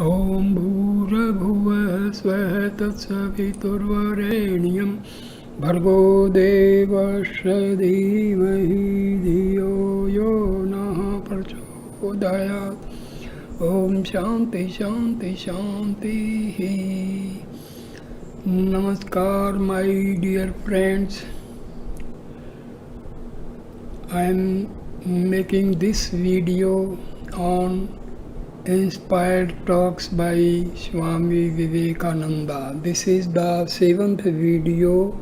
ॐ भूर्भुवः स्वः तत्सवितुर्वरेण्यं भर्गो देवस्य धीमहि धियो यो नः प्रचोदयात्। ॐ शान्ति शान्ति शान्तिः। Namaskar, my dear friends. I am making this video on Inspired Talks by Swami Vivekananda. This is the 7th video.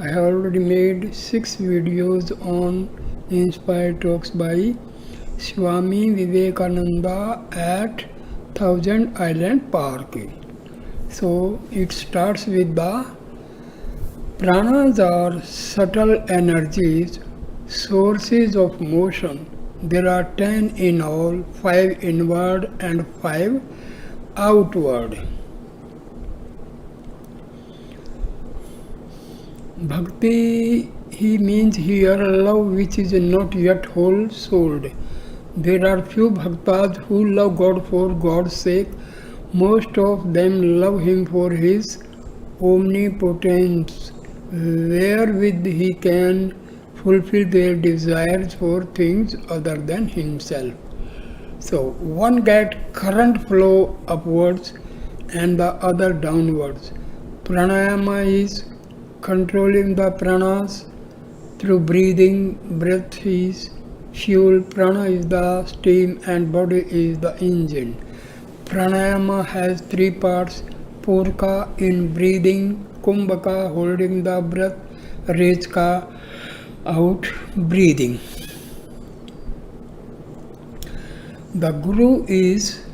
I have already made 6 videos on Inspired Talks by Swami Vivekananda at Thousand Island Park. So it starts with the pranas are subtle energies, sources of motion. There are 10 in all, 5 inward and 5 outward. Bhakti, he means here love which is not yet whole souled. There are few bhaktas who love God for God's sake. Most of them love Him for His omnipotence, wherewith He can fulfill their desires for things other than Himself. So one gets current flow upwards and the other downwards. Pranayama is controlling the pranas through breathing. Breath is fuel, prana is the steam, and body is the engine. Pranayama has 3 parts: Purka in breathing, Kumbhaka holding the breath, Rejka out breathing. The Guru is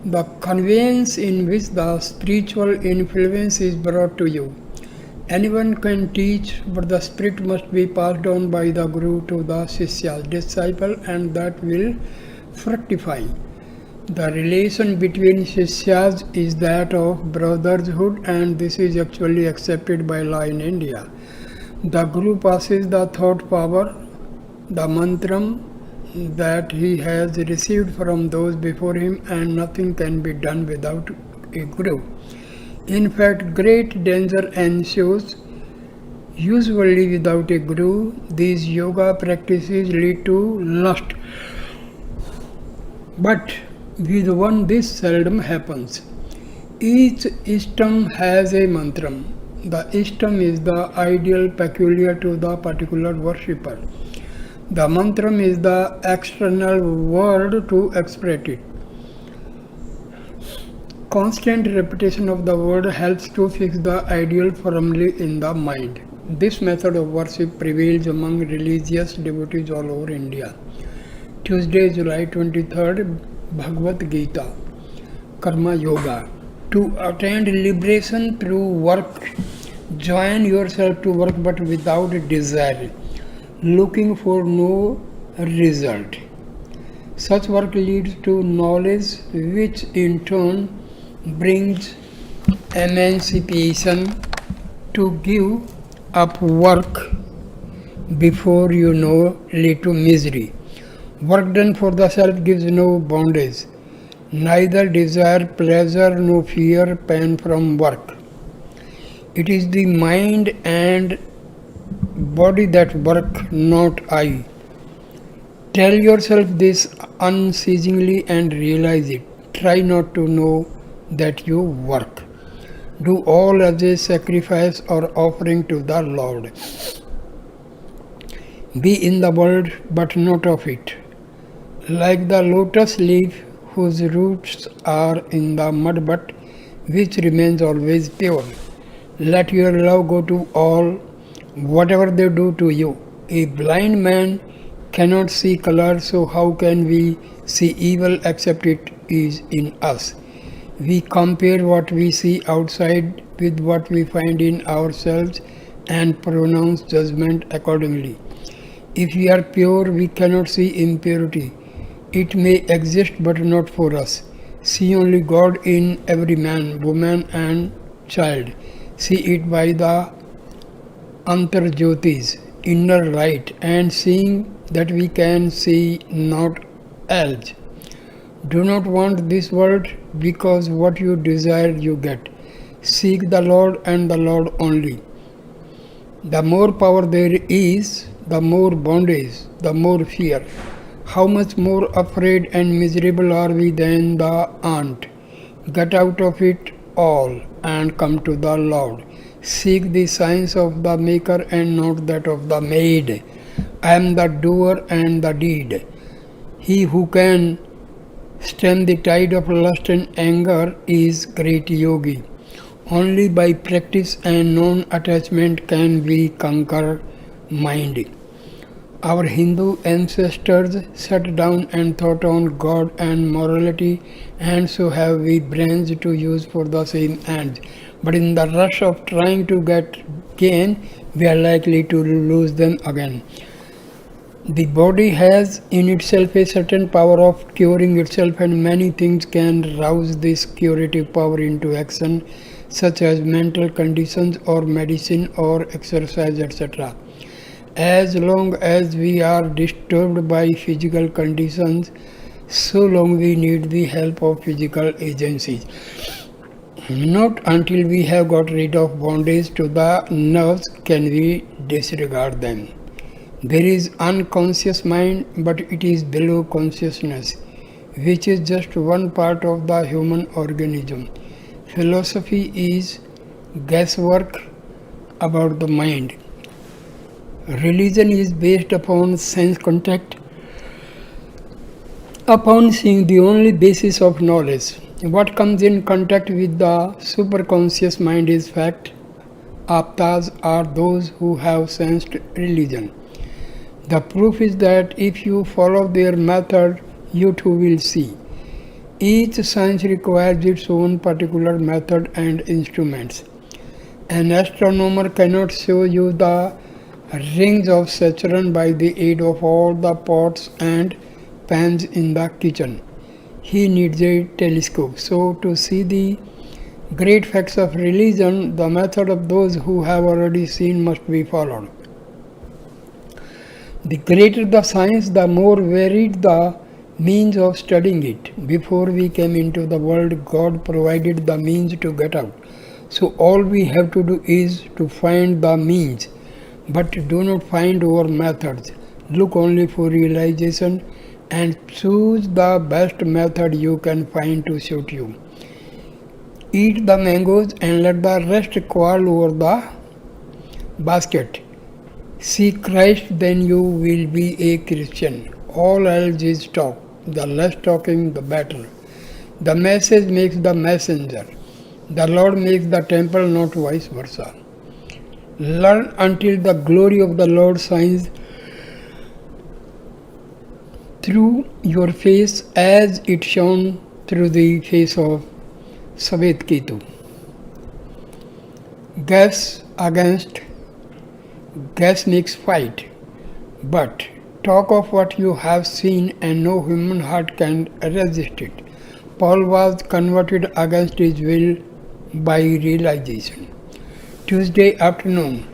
the conveyance in which the spiritual influence is brought to you. Anyone can teach, but the spirit must be passed on by the Guru to the Shishya, disciple, and that will fructify. The relation between Shishyas is that of brotherhood, and this is actually accepted by law in India. The Guru passes the thought power, the mantram that he has received from those before him, and nothing can be done without a Guru. In fact, great danger ensues. Usually without a Guru, these yoga practices lead to lust. But with one this seldom happens. Each ishtam has a mantram. The ishtam is the ideal peculiar to the particular worshipper. The mantram is the external word to express it. Constant repetition of the word helps to fix the ideal firmly in the mind. This method of worship prevails among religious devotees all over India. Tuesday, July 23rd, Bhagavad Gita, Karma Yoga. To attain liberation through work, join yourself to work but without desire, looking for no result. Such work leads to knowledge, which in turn brings emancipation. To give up work before you know lead to misery. Work done for the self gives no bondage, neither desire pleasure nor fear pain from work. It is the mind and body that work, not I. Tell yourself this unceasingly and realize it. Try not to know that you work. Do all as a sacrifice or offering to the Lord. Be in the world but not of it. Like the lotus leaf whose roots are in the mud but which remains always pure. Let your love go to all, whatever they do to you. A blind man cannot see color, so how can we see evil except it is in us? We compare what we see outside with what we find in ourselves and pronounce judgment accordingly. If we are pure, we cannot see impurity. It may exist but not for us. See only God in every man, woman and child. See it by the Antarjyotis, inner light, and seeing that we can see not else. Do not want this world, because what you desire you get. Seek the Lord and the Lord only. The more power there is, the more bondage, the more fear. How much more afraid and miserable are we than the ant? Get out of it all and come to the Lord. Seek the signs of the maker and not that of the made. I am the doer and the deed. He who can stem the tide of lust and anger is great yogi. Only by practice and non-attachment can we conquer mind. Our Hindu ancestors sat down and thought on God and morality, and so have we brains to use for the same ends. But in the rush of trying to get gain, we are likely to lose them again. The body has in itself a certain power of curing itself, and many things can rouse this curative power into action, such as mental conditions or medicine or exercise, etc. As long as we are disturbed by physical conditions, so long we need the help of physical agencies. Not until we have got rid of bondage to the nerves can we disregard them. There is unconscious mind, but it is below consciousness, which is just one part of the human organism. Philosophy is guesswork about the mind. Religion is based upon sense contact, upon seeing the only basis of knowledge. What comes in contact with the superconscious mind is fact. Aptas are those who have sensed religion. The proof is that if you follow their method, you too will see. Each science requires its own particular method and instruments. An astronomer cannot show you the rings of Saturn by the aid of all the pots and pans in the kitchen. He needs a telescope. So, to see the great facts of religion, the method of those who have already seen must be followed. The greater the science, the more varied the means of studying it. Before we came into the world, God provided the means to get out. So all we have to do is to find the means, but do not find our methods. Look only for realization and choose the best method you can find to suit you. Eat the mangoes and let the rest quarrel over the basket. See Christ, then you will be a Christian. All else is talk. The less talking, the better. The message makes the messenger. The Lord makes the temple, not vice versa. Learn until the glory of the Lord shines through your face as it shone through the face of Savetketu. Gas makes fight, but talk of what you have seen and no human heart can resist it. Paul was converted against his will by realization. Tuesday afternoon,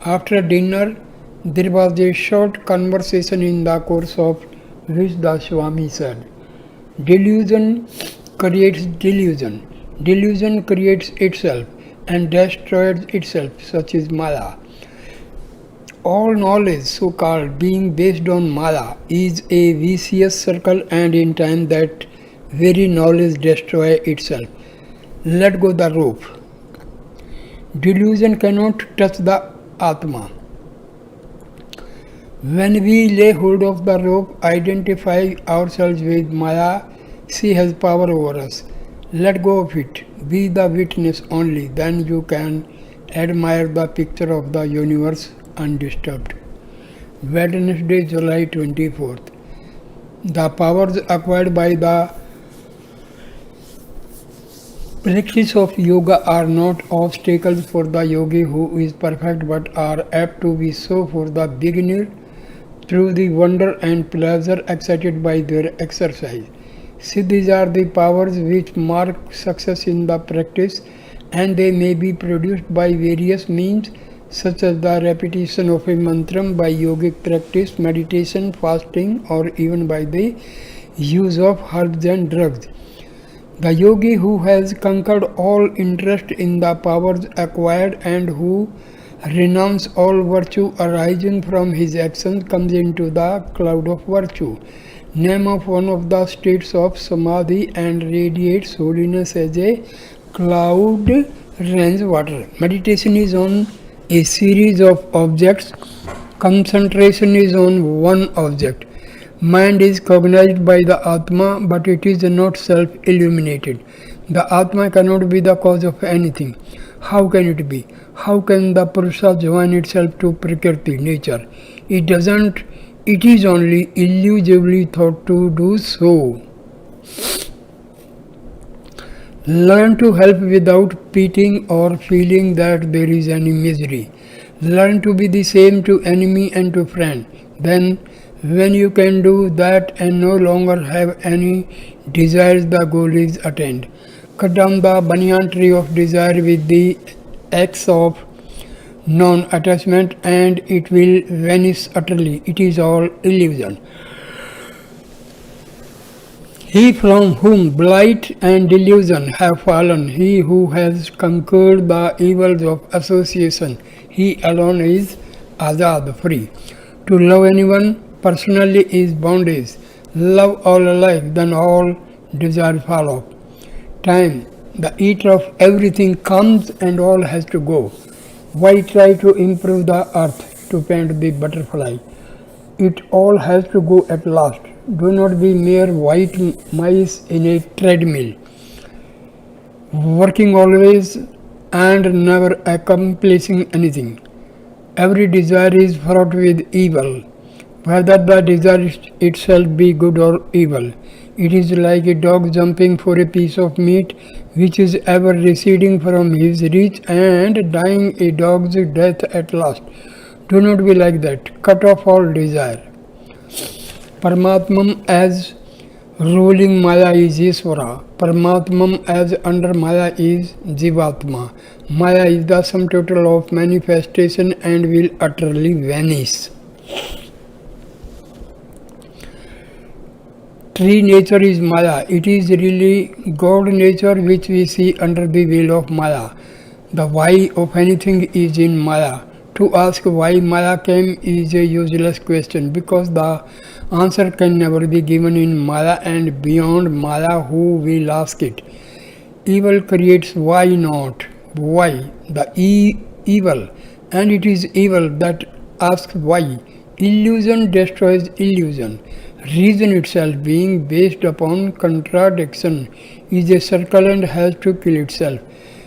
after dinner, there was a short conversation in the course of which the Swami said, "Delusion creates delusion. Delusion creates itself and destroys itself, such is Maya. All knowledge, so-called, being based on Maya, is a vicious circle, and in time that very knowledge destroys itself. Let go the rope. Delusion cannot touch the Atma. When we lay hold of the rope, identify ourselves with Maya, she has power over us. Let go of it. Be the witness only. Then you can admire the picture of the universe undisturbed." Wednesday, July 24th. The powers acquired by the practice of yoga are not obstacles for the yogi who is perfect, but are apt to be so for the beginner through the wonder and pleasure excited by their exercise. See, these are the powers which mark success in the practice, and they may be produced by various means, such as the repetition of a mantram, by yogic practice, meditation, fasting, or even by the use of herbs and drugs. The yogi who has conquered all interest in the powers acquired and who renounces all virtue arising from his actions comes into the cloud of virtue, name of one of the states of samadhi, and radiates holiness as a cloud rains water. Meditation is on a series of objects. Concentration is on one object. Mind is cognized by the Atma, but it is not self-illuminated. The Atma cannot be the cause of anything. How can it be? How can the Purusha join itself to Prakriti, nature? It doesn't. It is only illusively thought to do so. Learn to help without pitying or feeling that there is any misery. Learn to be the same to enemy and to friend. Then, when you can do that and no longer have any desires, the goal is attained. Cut down the banyan tree of desire with the axe of non-attachment and it will vanish utterly. It is all illusion. He from whom blight and delusion have fallen, he who has conquered the evils of association, he alone is azad, free. To love anyone personally is bondage. Love all alike, then all desire fall off. Time, the eater of everything, comes and all has to go. Why try to improve the earth, to paint the butterfly? It all has to go at last. Do not be mere white mice in a treadmill, working always and never accomplishing anything. Every desire is fraught with evil, whether the desire itself be good or evil. It is like a dog jumping for a piece of meat which is ever receding from his reach and dying a dog's death at last. Do not be like that. Cut off all desire. Paramatmam as ruling Maya is Isvara. Paramatmam as under Maya is Jivatma. Maya is the sum total of manifestation and will utterly vanish. Tree nature is Maya. It is really God nature which we see under the veil of Maya. The why of anything is in Maya. To ask why Maya came is a useless question because the answer can never be given in Maya and beyond Maya who will ask it. Evil creates why not? Why? The evil. And it is evil that asks why. Illusion destroys illusion. Reason itself, being based upon contradiction, is a circle and has to kill itself.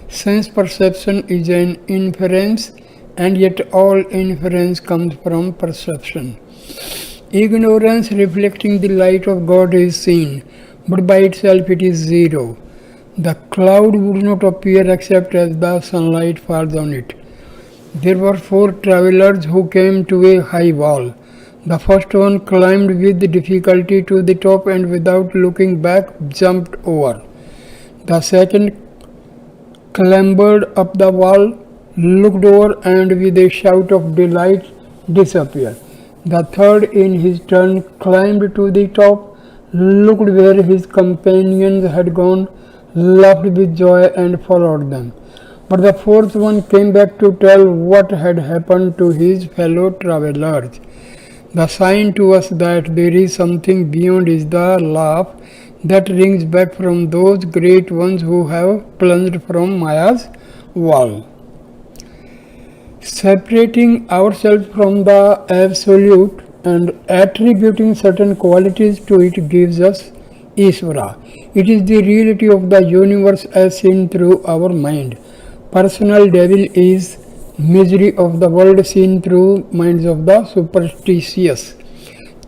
Sense perception is an inference, and yet all inference comes from perception. Ignorance reflecting the light of God is seen, but by itself it is zero. The cloud would not appear except as the sunlight falls on it. There were 4 travelers who came to a high wall. The first one climbed with difficulty to the top and without looking back jumped over. The second clambered up the wall, looked over and with a shout of delight disappeared. The third in his turn climbed to the top, looked where his companions had gone, laughed with joy and followed them. But the fourth one came back to tell what had happened to his fellow travelers. The sign to us that there is something beyond is the laugh that rings back from those great ones who have plunged from Maya's wall. Separating ourselves from the Absolute and attributing certain qualities to it gives us Isvara. It is the reality of the universe as seen through our mind. Personal devil is misery of the world seen through minds of the superstitious.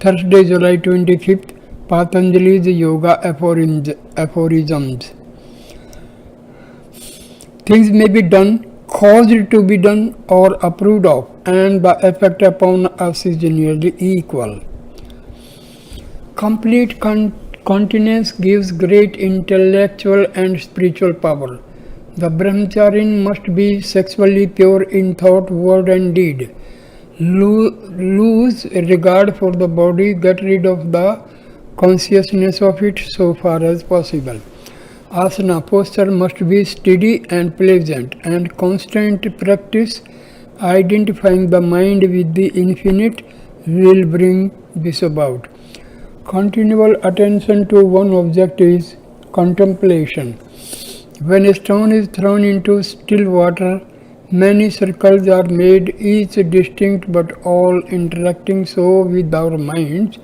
Thursday, July 25th, Patanjali's Yoga Aphorisms. Things may be done, caused to be done, or approved of, and the effect upon us is nearly equal. Complete continence gives great intellectual and spiritual power. The brahmacharin must be sexually pure in thought, word and deed. Lose regard for the body, get rid of the consciousness of it so far as possible. Asana posture must be steady and pleasant, and constant practice identifying the mind with the infinite will bring this about. Continual attention to one object is contemplation. When a stone is thrown into still water, many circles are made, each distinct but all interacting. So with our minds,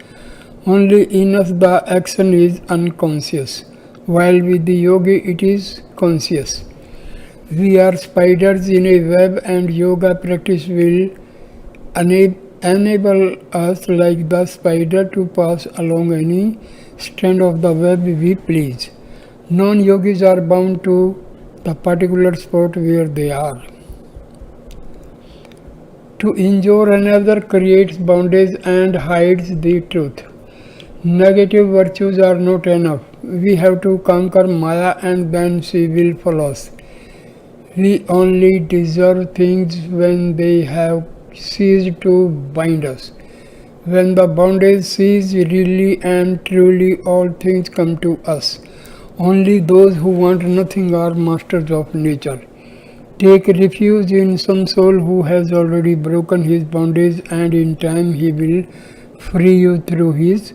only in us the action is unconscious, while with the yogi it is conscious. We are spiders in a web, and yoga practice will enable us, like the spider, to pass along any strand of the web we please. Non-yogis are bound to the particular spot where they are. To injure another creates boundaries and hides the truth. Negative virtues are not enough. We have to conquer Maya, and then she will follow us. We only deserve things when they have ceased to bind us. When the boundaries cease, really and truly all things come to us. Only those who want nothing are masters of nature. Take refuge in some soul who has already broken his boundaries, and in time he will free you through his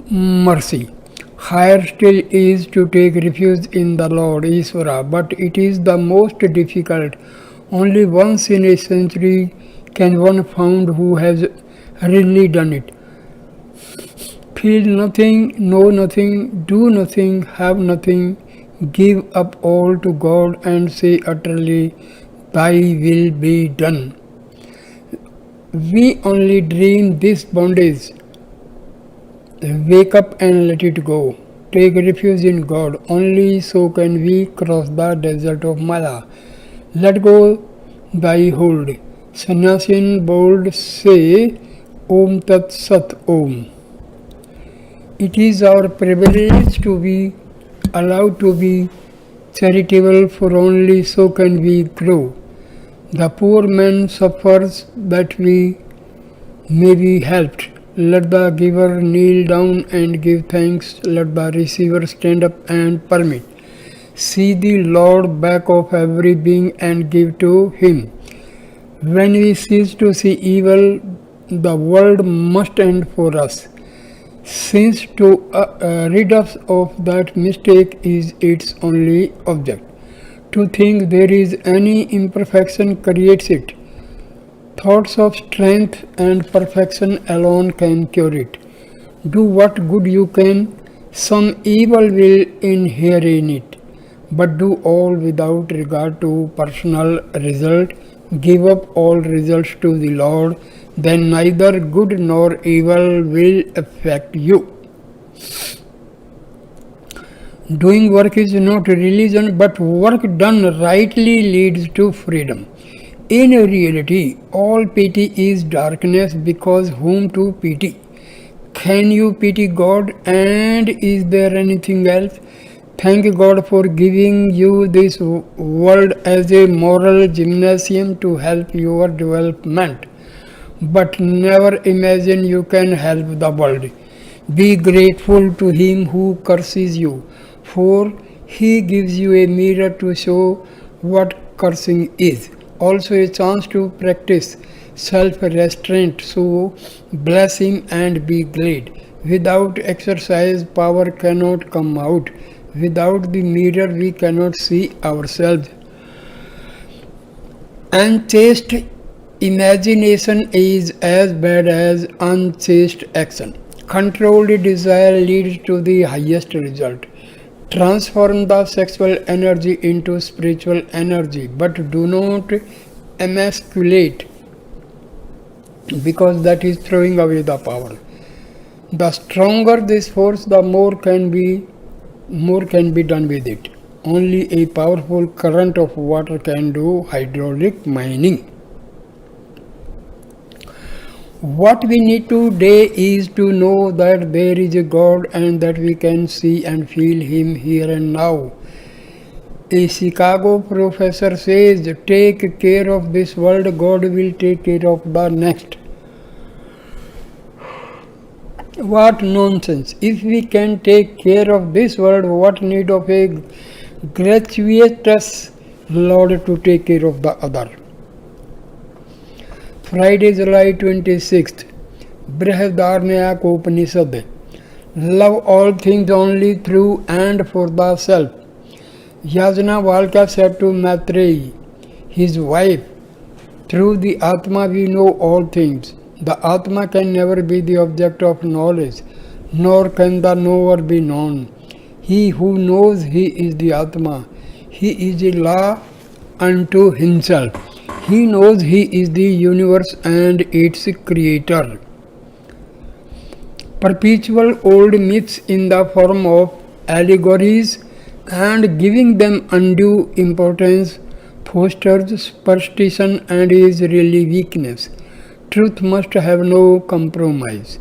mercy. Higher still is to take refuge in the Lord Ishvara, but it is the most difficult. Only once in a century can one found who has really done it. Feel nothing, know nothing, do nothing, have nothing, give up all to God and say utterly, Thy will be done. We only dream this bondage. Wake up and let it go. Take refuge in God. Only so can we cross the desert of Maya. Let go thy hold. Sannyasin bold say, Om Tat Sat Om. It is our privilege to be allowed to be charitable, for only so can we grow. The poor man suffers that we may be helped. Let the giver kneel down and give thanks. Let the receiver stand up and permit. See the Lord back of every being and give to him. When we cease to see evil, the world must end for us. Since to rid us of that mistake is its only object. To think there is any imperfection creates it. Thoughts of strength and perfection alone can cure it. Do what good you can, some evil will inhere in it. But do all without regard to personal result. Give up all results to the Lord, then neither good nor evil will affect you. Doing work is not religion, but work done rightly leads to freedom. In reality, all pity is darkness, because whom to pity? Can you pity God, and is there anything else? Thank God for giving you this world as a moral gymnasium to help your development. But never imagine you can help the world. Be grateful to him who curses you, for he gives you a mirror to show what cursing is. Also a chance to practice self-restraint, so bless him and be glad. Without exercise, power cannot come out. Without the mirror, we cannot see ourselves. Unchaste imagination is as bad as unchaste action. Controlled desire leads to the highest result. Transform the sexual energy into spiritual energy, but do not emasculate, because that is throwing away the power. The stronger this force, the more can be done with it. Only a powerful current of water can do hydraulic mining. What we need today is to know that there is a God and that we can see and feel him here and now. A Chicago professor says, take care of this world, God will take care of the next. What nonsense! If we can take care of this world, what need of a gratuitous Lord to take care of the other? Friday, July 26th. Brihadaranyaka Upanishad. Love all things only through and for the self. Yajnavalkya said to Maitreyi, his wife, through the Atma we know all things. The Atma can never be the object of knowledge, nor can the knower be known. He who knows he is the Atma. He is a law unto himself. He knows he is the universe and its creator. Perpetual old myths in the form of allegories and giving them undue importance fosters superstition and is really weakness. Truth must have no compromise.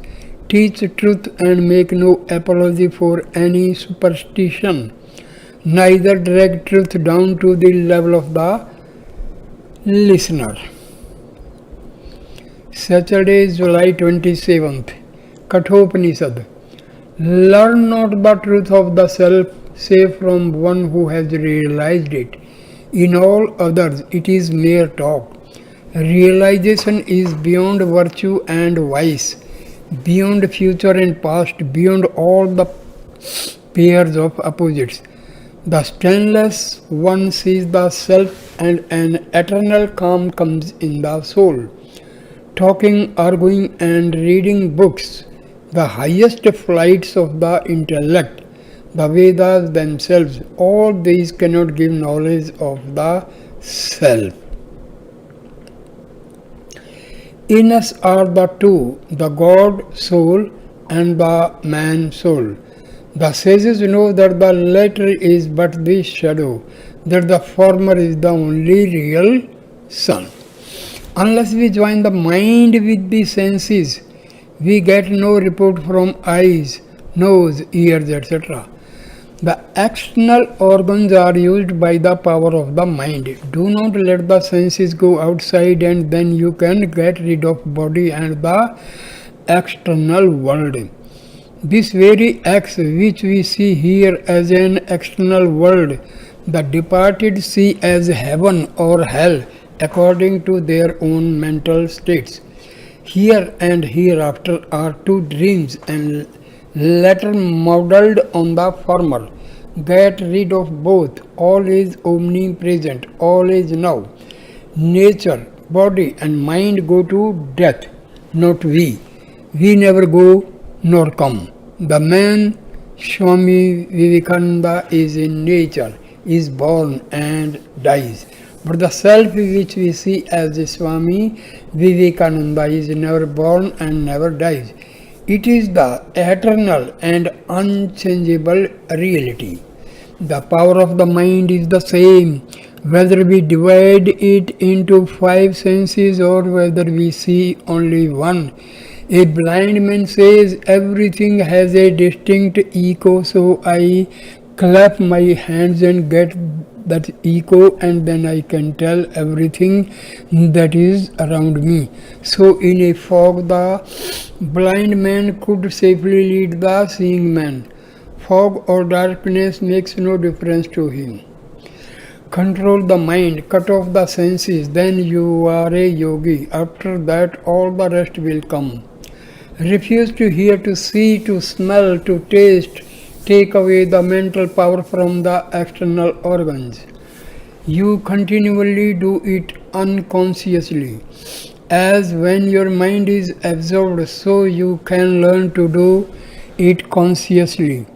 Teach truth and make no apology for any superstition. Neither drag truth down to the level of the listener. Saturday, July 27th. Kathopanishad. Learn not the truth of the self save from one who has realized it. In all others it is mere talk. Realization is beyond virtue and vice, beyond future and past, beyond all the pairs of opposites. The stainless one sees the self and an eternal calm comes in the soul. Talking, arguing and reading books, the highest flights of the intellect, the Vedas themselves, all these cannot give knowledge of the self. In us are the two, the God soul and the man soul. The sages know that the latter is but the shadow, that the former is the only real sun. Unless we join the mind with the senses, we get no report from eyes, nose, ears, etc. The external organs are used by the power of the mind. Do not let the senses go outside and then you can get rid of body and the external world. This very X which we see here as an external world, the departed see as heaven or hell according to their own mental states. Here and hereafter are two dreams and latter modelled on the former. Get rid of both. All is omnipresent, all is now. Nature, body and mind go to death, not we. We never go nor come. The man, Swami Vivekananda, is in nature, is born and dies. But the self which we see as Swami Vivekananda is never born and never dies. It is the eternal and unchangeable reality. The power of the mind is the same, whether we divide it into 5 senses or whether we see only one. A blind man says everything has a distinct echo, so I clap my hands and get that echo and then I can tell everything that is around me. So in a fog the blind man could safely lead the seeing man. Fog or darkness makes no difference to him. Control the mind, cut off the senses, then you are a yogi. After that all the rest will come. Refuse to hear, to see, to smell, to taste. Take away the mental power from the external organs. You continually do it unconsciously. As when your mind is absorbed, so you can learn to do it consciously.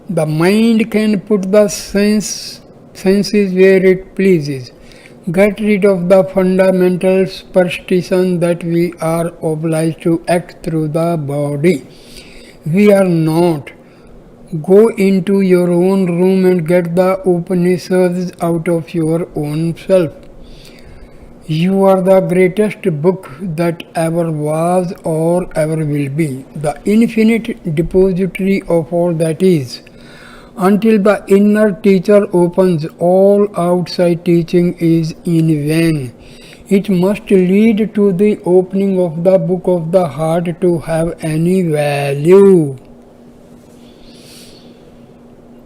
The mind can put the senses where it pleases. Get rid of the fundamental superstition that we are obliged to act through the body. We are not. Go into your own room and get the Upanishads out of your own self. You are the greatest book that ever was or ever will be, the infinite depository of all that is. Until the inner teacher opens, all outside teaching is in vain. It must lead to the opening of the book of the heart to have any value.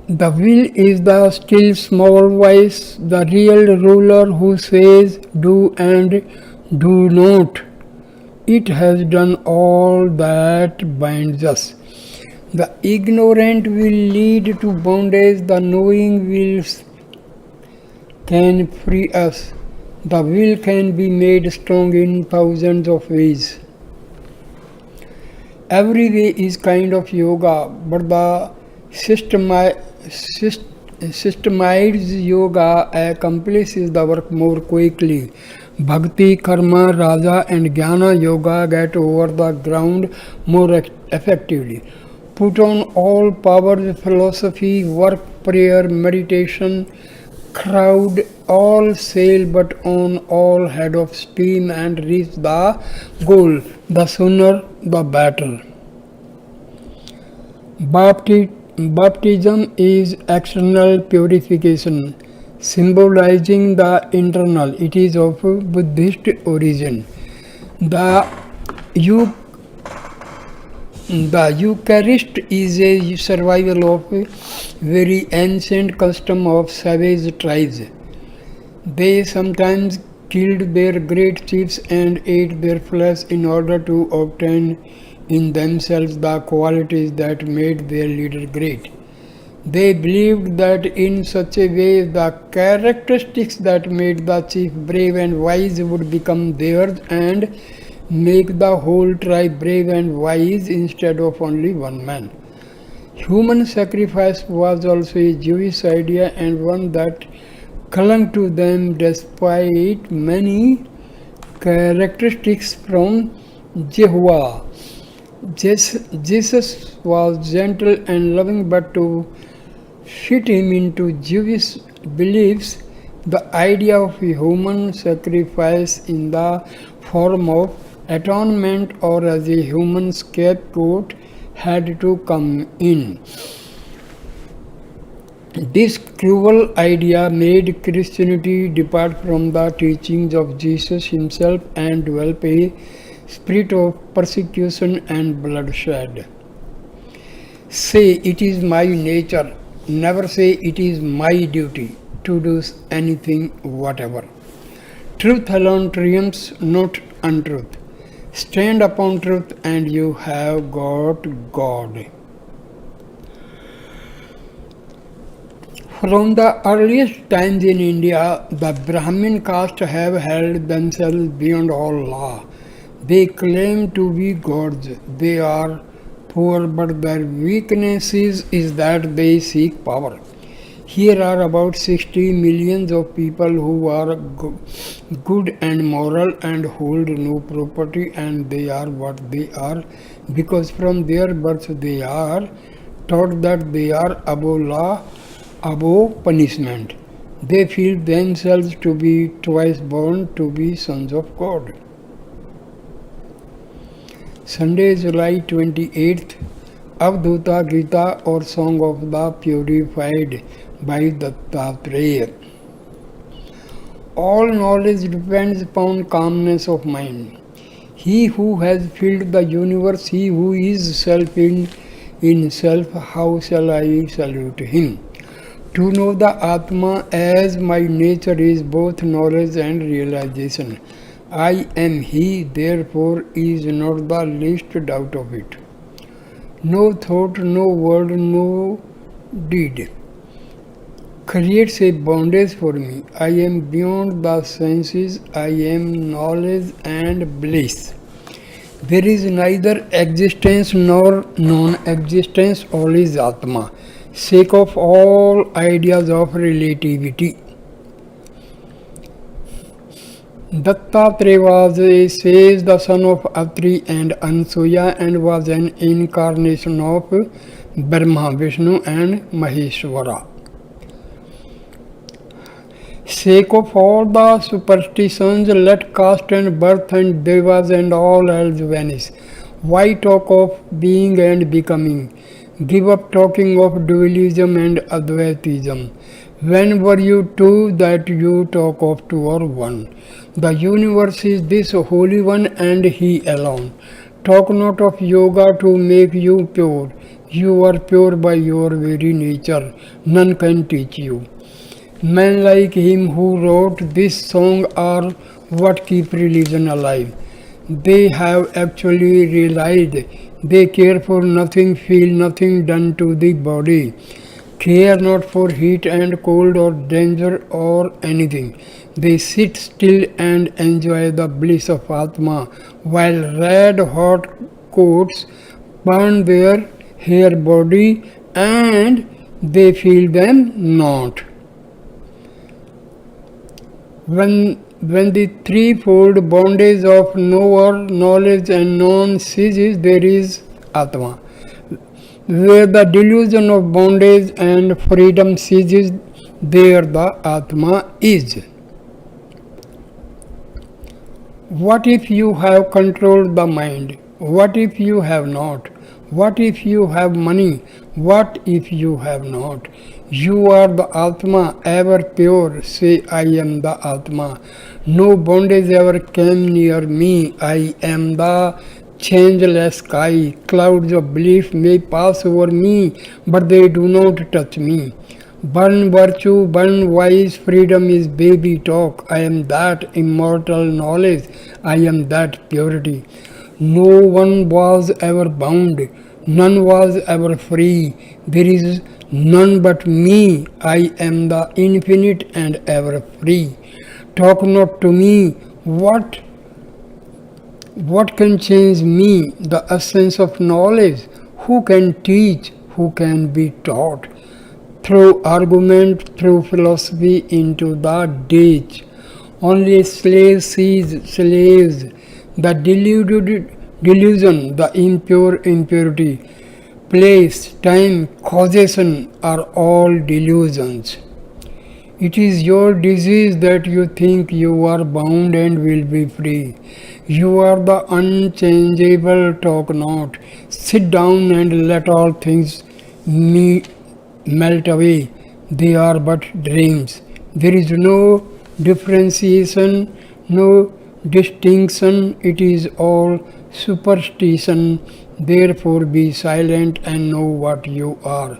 The will is the still small voice, the real ruler who says do and do not. It has done all that binds us. The ignorant will lead to bondage, the knowing will can free us. The will can be made strong in thousands of ways. Every way is kind of yoga, but the systemized yoga accomplishes the work more quickly. Bhakti, Karma, Raja and Jnana yoga get over the ground more effectively. Put on all powers, philosophy, work, prayer, meditation, crowd, all sail but on all head of steam and reach the goal. The sooner the better. Baptism is external purification, symbolizing the internal. It is of Buddhist origin. The Eucharist is a survival of a very ancient custom of savage tribes. They sometimes killed their great chiefs and ate their flesh in order to obtain in themselves the qualities that made their leader great. They believed that in such a way the characteristics that made the chief brave and wise would become theirs and make the whole tribe brave and wise instead of only one man. Human sacrifice was also a Jewish idea and one that clung to them despite many characteristics from Jehovah. Jesus was gentle and loving, but to fit him into Jewish beliefs, the idea of a human sacrifice in the form of atonement or as a human scapegoat had to come in. This cruel idea made Christianity depart from the teachings of Jesus himself and develop a spirit of persecution and bloodshed. Say it is my nature, never say it is my duty to do anything whatever. Truth alone triumphs, not untruth. Stand upon truth and you have got God. From the earliest times in India, the Brahmin caste have held themselves beyond all law. They claim to be gods. They are poor, but their weakness is that they seek power. Here are about 60 millions of people who are good and moral and hold no property, and they are what they are because from their birth they are taught that they are above law, above punishment. They feel themselves to be twice born to be sons of God. Sunday, July 28th, Avdhuta Gita or Song of the Purified by Dattatreya. All knowledge depends upon calmness of mind. He who has filled the universe, he who is self in self, how shall I salute him? To know the Atma as my nature is both knowledge and realization. I am He, therefore is not the least doubt of it. No thought, no word, no deed creates a bondage for me. I am beyond the senses, I am knowledge and bliss. There is neither existence nor non-existence, all is Atma, sake of all ideas of relativity. Dattatreya was says the son of Atri and Ansuya and was an incarnation of Brahma, Vishnu and Maheshwara. Sake of all the superstitions, let caste and birth and devas and all else vanish. Why talk of being and becoming? Give up talking of dualism and Advaitism. When were you two that you talk of two or one? The universe is this Holy One and He alone. Talk not of yoga to make you pure. You are pure by your very nature. None can teach you. Men like him who wrote this song are what keep religion alive. They have actually realized they care for nothing, feel nothing done to the body, care not for heat and cold or danger or anything. They sit still and enjoy the bliss of Atma while red hot coats burn their hair body and they feel them not. When the threefold bondage of knower, knowledge and known ceases, there is Atma. Where the delusion of bondage and freedom ceases, there the Atma is. What if you have controlled the mind? What if you have not? What if you have money? What if you have not? You are the Atma, ever pure. Say, I am the Atma. No bondage ever came near me. I am the changeless sky. Clouds of belief may pass over me, but they do not touch me. Burn virtue, burn wise, freedom is baby talk. I am that immortal knowledge. I am that purity. No one was ever bound. None was ever free. There is none but me. I am the infinite and ever free. Talk not to me. What can change me? The essence of knowledge. Who can teach? Who can be taught? Through argument, through philosophy into the ditch. Only slave sees slaves. The delusion, the impure impurity, place, time, causation are all delusions. It is your disease that you think you are bound and will be free. You are the unchangeable, talk not. Sit down and let all things melt away. They are but dreams. There is no differentiation, no distinction. It is all superstition. Therefore be silent and know what you are.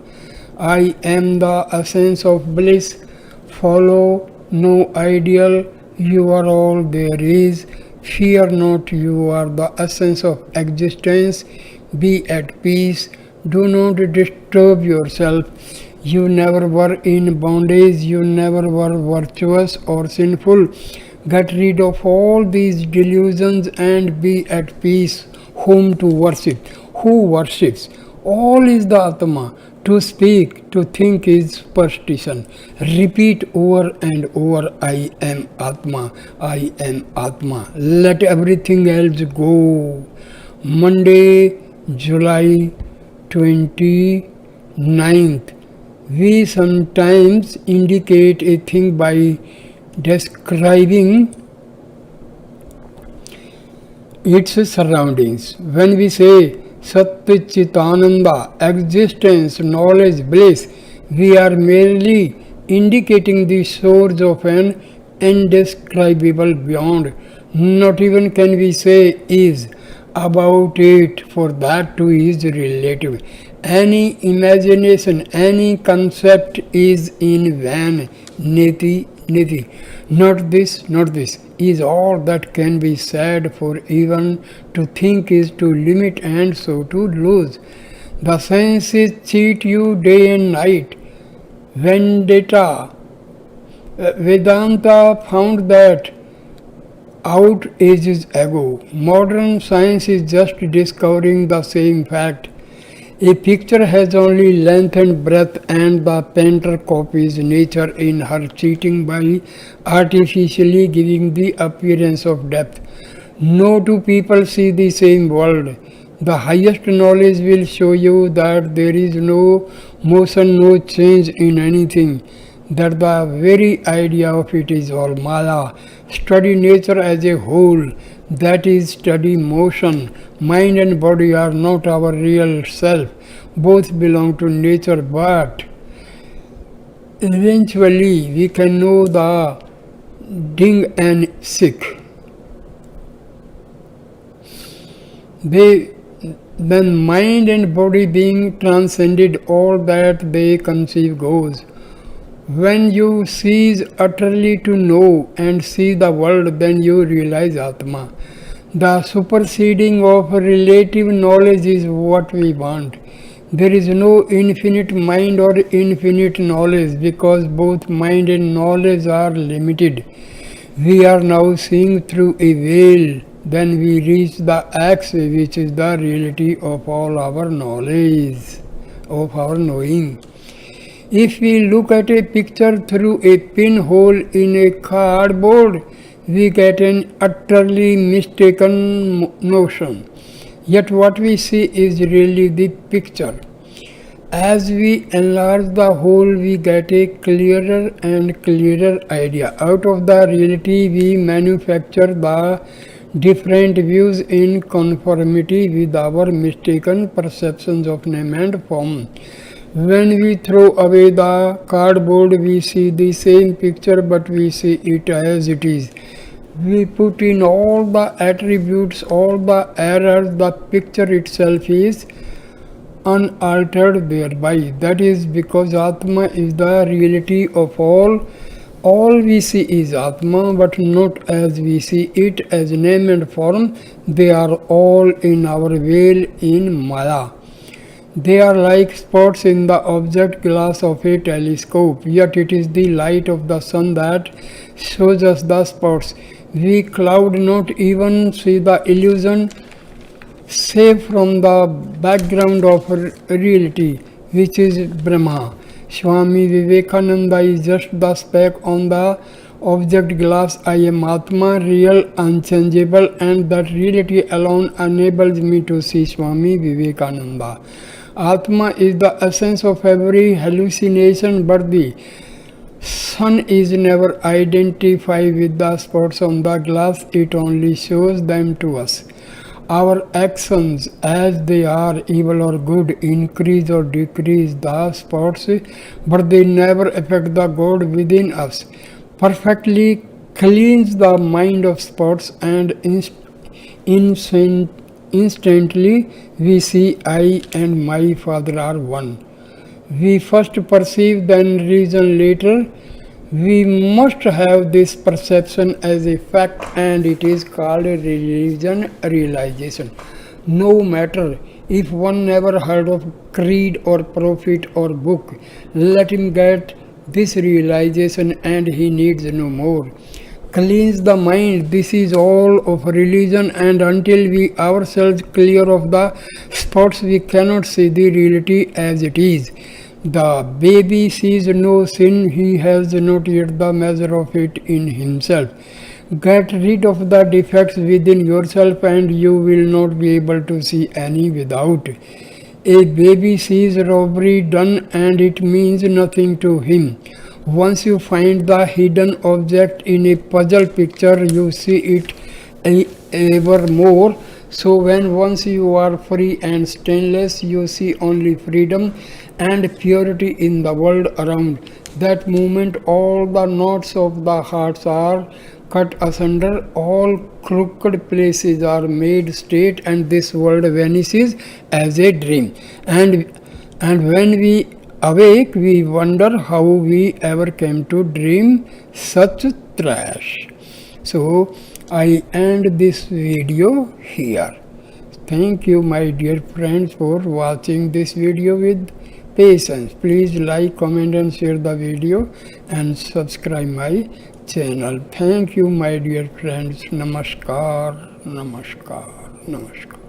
I am the essence of bliss. Follow no ideal. You are all there is. Fear not, you are the essence of existence. Be at peace. Do not disturb yourself. You never were in bondage. You never were virtuous or sinful. Get rid of all these delusions and be at peace. Whom to worship? Who worships? All is the Atma. To speak, to think is superstition. Repeat over and over, I am Atma, I am Atma. Let everything else go. Monday, July 29th. We sometimes indicate a thing by describing its surroundings. When we say Satchitananda, existence, knowledge, bliss, we are merely indicating the source of an indescribable beyond. Not even can we say is about it, for that too is relative. Any imagination, any concept is in vain. Niti, niti. Not this is all that can be said, for even to think is to limit and so to lose. The senses cheat you day and night. Vedanta found that out ages ago. Modern science is just discovering the same fact. A picture has only length and breadth, and the painter copies nature in her cheating by artificially giving the appearance of depth. No two people see the same world. The highest knowledge will show you that there is no motion, no change in anything, that the very idea of it is all Maya. Study nature as a whole, that is, study motion. Mind and body are not our real self. Both belong to nature, but eventually we can know the ding and sick. When mind and body being transcended, all that they conceive goes. When you cease utterly to know and see the world, then you realize Atma. The superseding of relative knowledge is what we want. There is no infinite mind or infinite knowledge, because both mind and knowledge are limited. We are now seeing through a veil. Then we reach the X, which is the reality of all our knowledge, of our knowing. If we look at a picture through a pinhole in a cardboard, we get an utterly mistaken notion. Yet what we see is really the picture. As we enlarge the whole, we get a clearer and clearer idea. Out of the reality, we manufacture the different views in conformity with our mistaken perceptions of name and form. When we throw away the cardboard, we see the same picture, but we see it as it is. We put in all the attributes, all the errors, the picture itself is unaltered thereby. That is because Atma is the reality of all. All we see is Atma, but not as we see it as name and form. They are all in our veil in Maya. They are like spots in the object glass of a telescope, yet it is the light of the sun that shows us the spots. We cloud not even see the illusion save from the background of reality, which is Brahma. Swami Vivekananda is just the speck on the object glass. I am Atma, real, unchangeable, and that reality alone enables me to see Swami Vivekananda. Atma is the essence of every hallucination, but the sun is never identified with the spots on the glass, it only shows them to us. Our actions, as they are evil or good, increase or decrease the spots, but they never affect the God within us. Perfectly cleanse the mind of spots, and instantly we see I and my Father are one. We first perceive, then reason later. We must have this perception as a fact, and it is called a religion realization. No matter if one never heard of creed or prophet or book, let him get this realization and he needs no more. Cleanse the mind, this is all of religion, and until we ourselves clear of the spots, we cannot see the reality as it is. The baby sees no sin, he has not yet the measure of it in himself. Get rid of the defects within yourself and you will not be able to see any without. A baby sees robbery done and it means nothing to him. Once you find the hidden object in a puzzle picture, you see it ever more. So when once you are free and stainless, you see only freedom and purity in the world around. That moment all the knots of the hearts are cut asunder, all crooked places are made straight, and this world vanishes as a dream. And when we awake, we wonder how we ever came to dream such trash. So I end this video here. Thank you, my dear friends, for watching this video with patience. Please like, comment and share the video and subscribe my channel. Thank you, my dear friends. Namaskar, namaskar, namaskar.